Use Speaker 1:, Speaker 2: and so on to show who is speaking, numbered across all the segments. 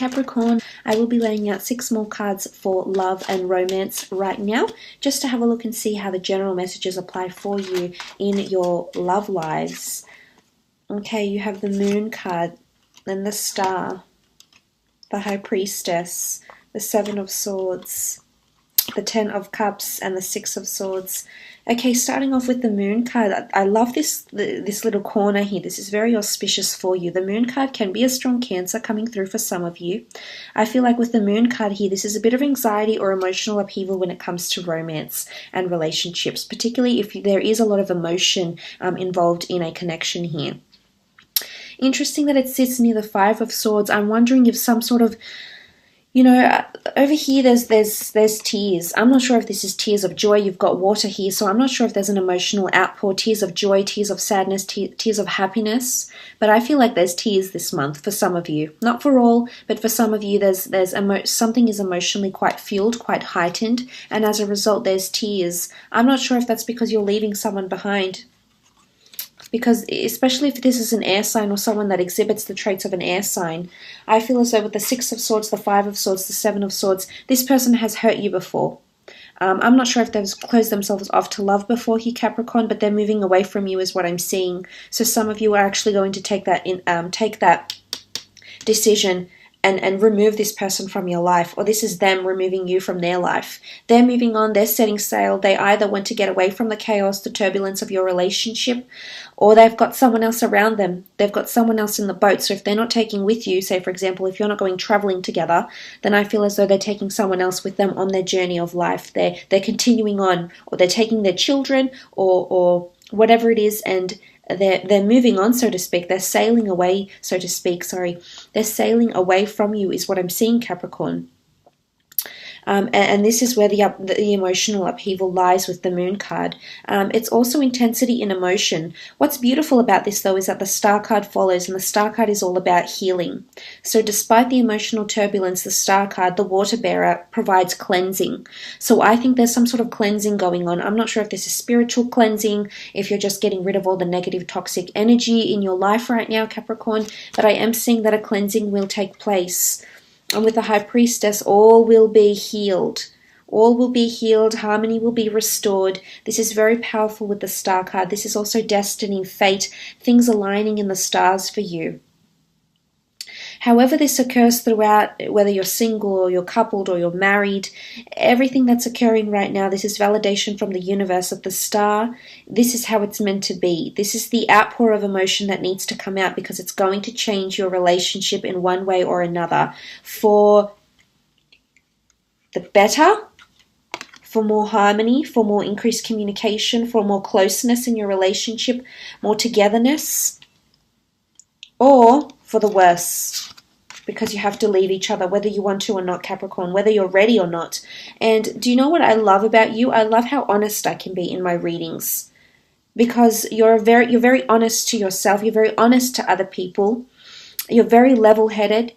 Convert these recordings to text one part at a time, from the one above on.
Speaker 1: Capricorn. I will be laying out 6 more cards for love and romance right now, just to have a look and see how the general messages apply for you in your love lives. Okay, you have the Moon card, then the Star, the High Priestess, the 7 of Swords, the 10 of Cups, and the 6 of Swords. Okay, starting off with the Moon card, I love this little corner here. This is very auspicious for you. The Moon card can be a strong Cancer coming through for some of you. I feel like with the Moon card here, this is a bit of anxiety or emotional upheaval when it comes to romance and relationships, particularly if there is a lot of emotion involved in a connection here. Interesting that it sits near the 5 of Swords. I'm wondering if some sort of, over here there's tears. I'm not sure if this is tears of joy. You've got water here, so I'm not sure if there's an emotional outpour, tears of joy, tears of sadness, tears of happiness. But I feel like there's tears this month for some of you. Not for all, but for some of you something is emotionally quite fueled, quite heightened, and as a result there's tears. I'm not sure if that's because you're leaving someone behind. Because especially if this is an air sign or someone that exhibits the traits of an air sign, I feel as though with the 6 of Swords, the 5 of Swords, the 7 of Swords, this person has hurt you before. I'm not sure if they've closed themselves off to love before here, Capricorn, but they're moving away from you is what I'm seeing. So some of you are actually going to take that decision and remove this person from your life, or this is them removing you from their life. They're moving on, they're setting sail. They either want to get away from the chaos, the turbulence of your relationship, or they've got someone else around them. They've got someone else in the boat. So if they're not taking with you, say for example, if you're not going traveling together, then I feel as though they're taking someone else with them on their journey of life. They're continuing on, or they're taking their children or whatever it is, and they're moving on, so to speak. They're sailing away, so to speak. They're sailing away from you is what I'm seeing, Capricorn. And this is where the emotional upheaval lies with the Moon card. It's also intensity in emotion. What's beautiful about this, though, is that the Star card follows, and the Star card is all about healing. So despite the emotional turbulence, the Star card, the water bearer, provides cleansing. So I think there's some sort of cleansing going on. I'm not sure if this is spiritual cleansing, if you're just getting rid of all the negative, toxic energy in your life right now, Capricorn, but I am seeing that a cleansing will take place. And with the High Priestess, all will be healed. All will be healed. Harmony will be restored. This is very powerful with the Star card. This is also destiny, fate, things aligning in the stars for you. However this occurs throughout, whether you're single or you're coupled or you're married, everything that's occurring right now, this is validation from the universe of the Star. This is how it's meant to be. This is the outpour of emotion that needs to come out because it's going to change your relationship in one way or another for the better, for more harmony, for more increased communication, for more closeness in your relationship, more togetherness, or for the worse, because you have to leave each other, whether you want to or not, Capricorn, whether you're ready or not. And do you know what I love about you? I love how honest I can be in my readings, because you're very honest to yourself. You're very honest to other people. You're very level-headed.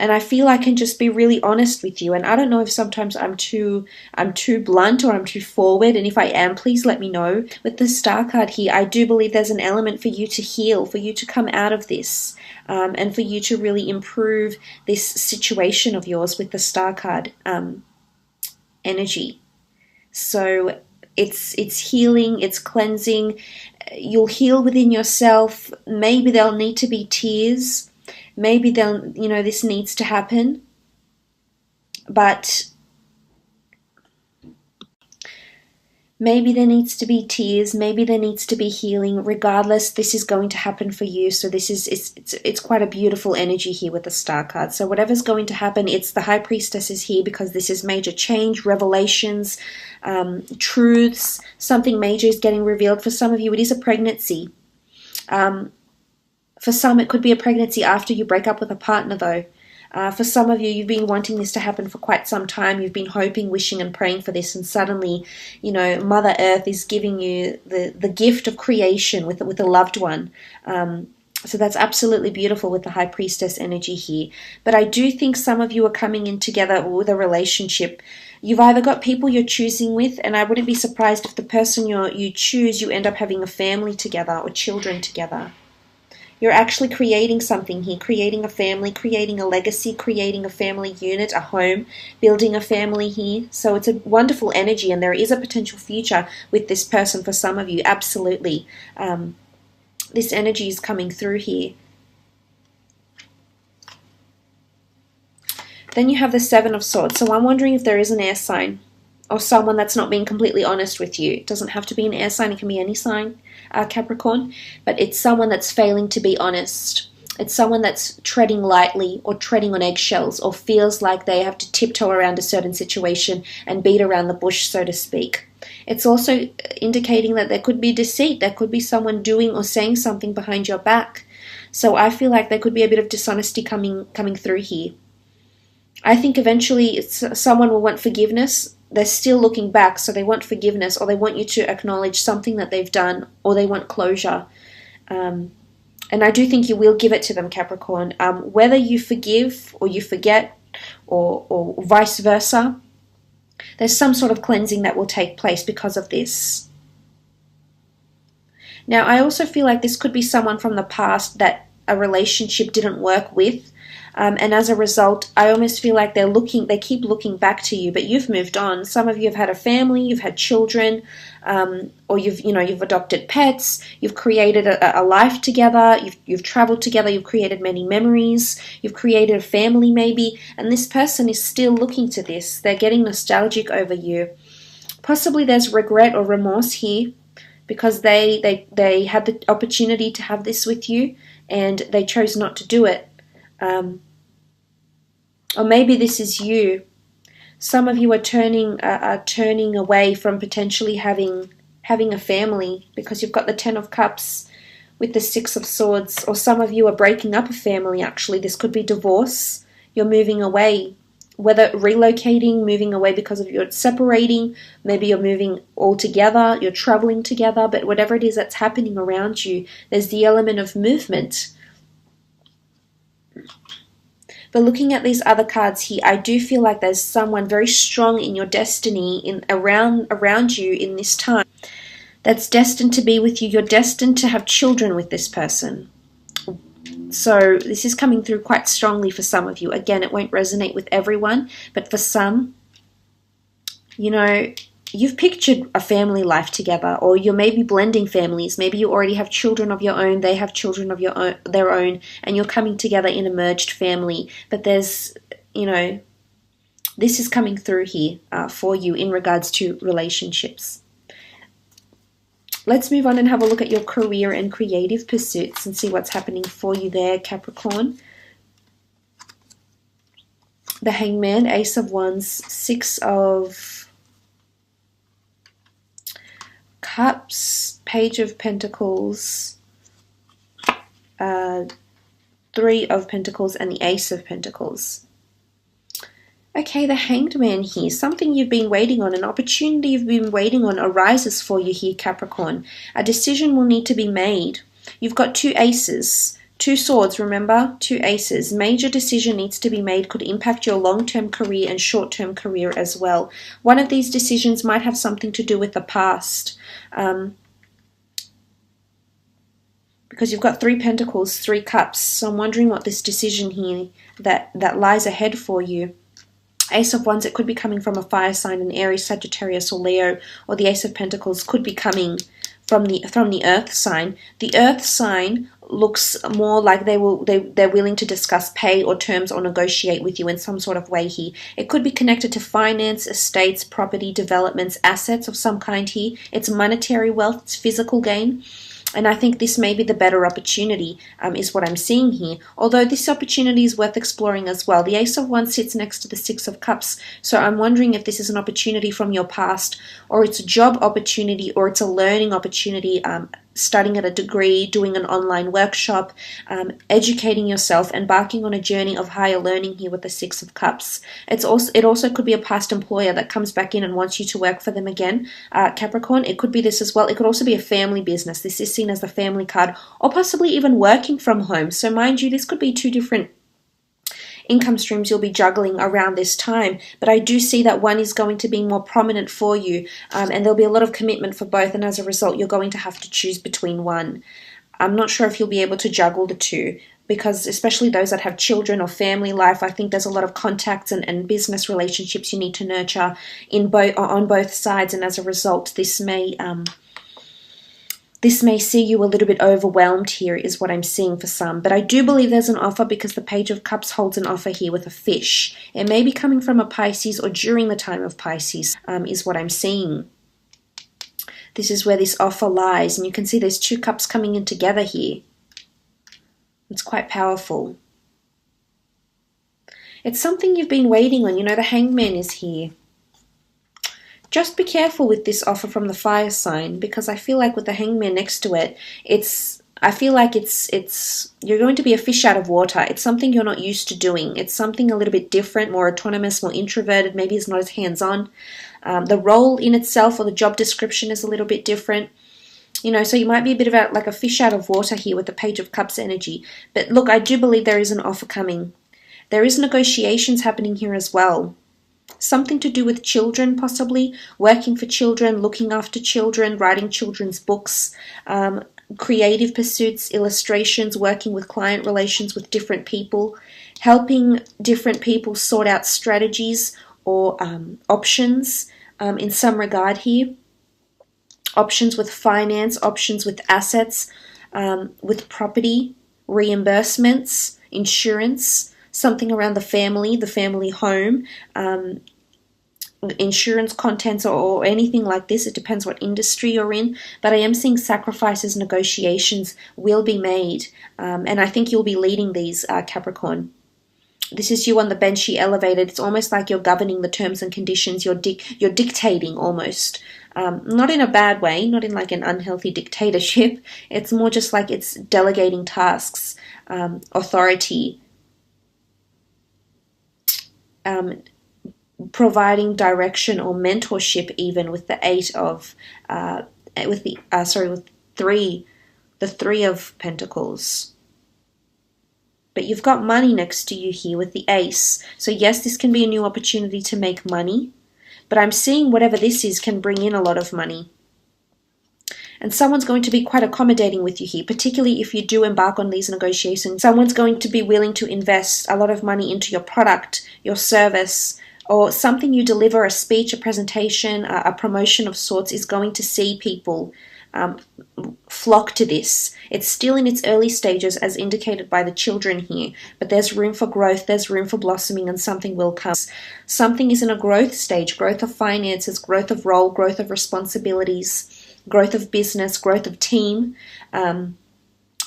Speaker 1: And I feel I can just be really honest with you. And I don't know if sometimes I'm too blunt or I'm too forward. And if I am, please let me know. With the Star card here, I do believe there's an element for you to heal, for you to come out of this, and for you to really improve this situation of yours with the Star card energy. So it's healing, it's cleansing. You'll heal within yourself. Maybe there'll need to be tears. Maybe this needs to happen, but maybe there needs to be tears, maybe there needs to be healing. Regardless, this is going to happen for you. So it's quite a beautiful energy here with the Star card. So whatever's going to happen, it's the High Priestess is here because this is major change, revelations, truths. Something major is getting revealed. For some of you, it is a pregnancy. For some, it could be a pregnancy after you break up with a partner, though. For some of you, you've been wanting this to happen for quite some time. You've been hoping, wishing, and praying for this, and suddenly, Mother Earth is giving you the gift of creation with a loved one. So that's absolutely beautiful with the High Priestess energy here. But I do think some of you are coming in together with a relationship. You've either got people you're choosing with, and I wouldn't be surprised if the person you choose, you end up having a family together or children together. You're actually creating something here, creating a family, creating a legacy, creating a family unit, a home, building a family here. So it's a wonderful energy, and there is a potential future with this person for some of you, absolutely. This energy is coming through here. Then you have the Seven of Swords. So I'm wondering if there is an air sign or someone that's not being completely honest with you. It doesn't have to be an air sign. It can be any sign, Capricorn. But it's someone that's failing to be honest. It's someone that's treading lightly or treading on eggshells or feels like they have to tiptoe around a certain situation and beat around the bush, so to speak. It's also indicating that there could be deceit. There could be someone doing or saying something behind your back. So I feel like there could be a bit of dishonesty coming through here. I think eventually someone will want forgiveness. They're still looking back, so they want forgiveness, or they want you to acknowledge something that they've done, or they want closure. And I do think you will give it to them, Capricorn. Whether you forgive or you forget, or vice versa, there's some sort of cleansing that will take place because of this. Now, I also feel like this could be someone from the past that a relationship didn't work with. And as a result, I almost feel like they keep looking back to you, but you've moved on. Some of you have had a family, you've had children, or you've adopted pets, you've created a life together, you've traveled together, you've created many memories, you've created a family maybe, and this person is still looking to this. They're getting nostalgic over you. Possibly there's regret or remorse here because they had the opportunity to have this with you and they chose not to do it. Or maybe this is you. Some of you are turning away from potentially having a family because you've got the Ten of Cups with the Six of Swords. Or some of you are breaking up a family, actually. This could be divorce. You're moving away. Whether relocating, moving away because of you're separating, maybe you're moving all together, you're traveling together, but whatever it is that's happening around you, there's the element of movement. But looking at these other cards here, I do feel like there's someone very strong in your destiny around you in this time that's destined to be with you. You're destined to have children with this person. So this is coming through quite strongly for some of you. Again, it won't resonate with everyone, but for some, you've pictured a family life together, or you're maybe blending families. Maybe you already have children of your own, they have children of their own, and you're coming together in a merged family. But there's, this is coming through here for you in regards to relationships. Let's move on and have a look at your career and creative pursuits and see what's happening for you there, Capricorn. The Hangman, Ace of Wands, Six of Cups, Page of Pentacles, Three of Pentacles, and the Ace of Pentacles. Okay, the Hanged Man here. Something you've been waiting on, an opportunity you've been waiting on arises for you here, Capricorn. A decision will need to be made. You've got two aces, two swords, remember? Two aces. Major decision needs to be made, could impact your long-term career and short-term career as well. One of these decisions might have something to do with the past. Because you've got Three Pentacles, Three Cups. So I'm wondering what this decision here that lies ahead for you. Ace of Wands, it could be coming from a fire sign, an Aries, Sagittarius, or Leo, or the Ace of Pentacles could be coming from the Earth sign. The Earth sign looks more like they're willing to discuss pay or terms or negotiate with you in some sort of way here. It could be connected to finance, estates, property, developments, assets of some kind here. It's monetary wealth, it's physical gain. And I think this may be the better opportunity, is what I'm seeing here. Although this opportunity is worth exploring as well. The Ace of Wands sits next to the Six of Cups. So I'm wondering if this is an opportunity from your past, or it's a job opportunity, or it's a learning opportunity, studying at a degree, doing an online workshop, educating yourself, embarking on a journey of higher learning here with the Six of Cups. It also could be a past employer that comes back in and wants you to work for them again, Capricorn. It could be this as well. It could also be a family business. This is seen as the family card, or possibly even working from home. So mind you, this could be two different income streams you'll be juggling around this time, but I do see that one is going to be more prominent for you, and there'll be a lot of commitment for both, and as a result you're going to have to choose between one. I'm not sure if you'll be able to juggle the two, because especially those that have children or family life, I think there's a lot of contacts and business relationships you need to nurture on both sides, and as a result, this may see you a little bit overwhelmed here, is what I'm seeing for some. But I do believe there's an offer, because the Page of Cups holds an offer here with a fish. It may be coming from a Pisces or during the time of Pisces, is what I'm seeing. This is where this offer lies. And you can see there's two cups coming in together here. It's quite powerful. It's something you've been waiting on. You know, the Hangman is here. Just be careful with this offer from the fire sign, because I feel like with the Hangman next to it, you're going to be a fish out of water. It's something you're not used to doing. It's something a little bit different, more autonomous, more introverted. Maybe it's not as hands-on. The role in itself or the job description is a little bit different. You know, so you might be a bit of like a fish out of water here with the Page of Cups energy. But look, I do believe there is an offer coming. There is negotiations happening here as well. Something to do with children, possibly. Working for children, looking after children, writing children's books, creative pursuits, illustrations, working with client relations with different people, helping different people sort out strategies or options in some regard here. Options with finance, options with assets, with property, reimbursements, insurance, something around the family home, insurance contents or anything like this. It depends what industry you're in. But I am seeing sacrifices, negotiations will be made. And I think you'll be leading these, Capricorn. This is you on the bench, you elevated. It's almost like you're governing the terms and conditions. You're dictating almost. Not in a bad way, not in like an unhealthy dictatorship. It's more just like it's delegating tasks, authority, providing direction or mentorship, even with the Three of Pentacles. But you've got money next to you here with the Ace. So yes, this can be a new opportunity to make money. But I'm seeing whatever this is can bring in a lot of money. And someone's going to be quite accommodating with you here, particularly if you do embark on these negotiations. Someone's going to be willing to invest a lot of money into your product, your service, or something you deliver, a speech, a presentation, a promotion of sorts, is going to see people flock to this. It's still in its early stages, as indicated by the children here, but there's room for growth, there's room for blossoming, and something will come. Something is in a growth stage, growth of finances, growth of role, growth of responsibilities, growth of business, growth of team,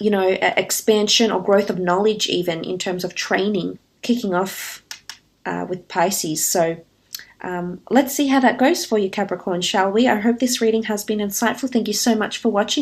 Speaker 1: expansion or growth of knowledge, even in terms of training, kicking off with Pisces. So let's see how that goes for you, Capricorn, shall we? I hope this reading has been insightful. Thank you so much for watching.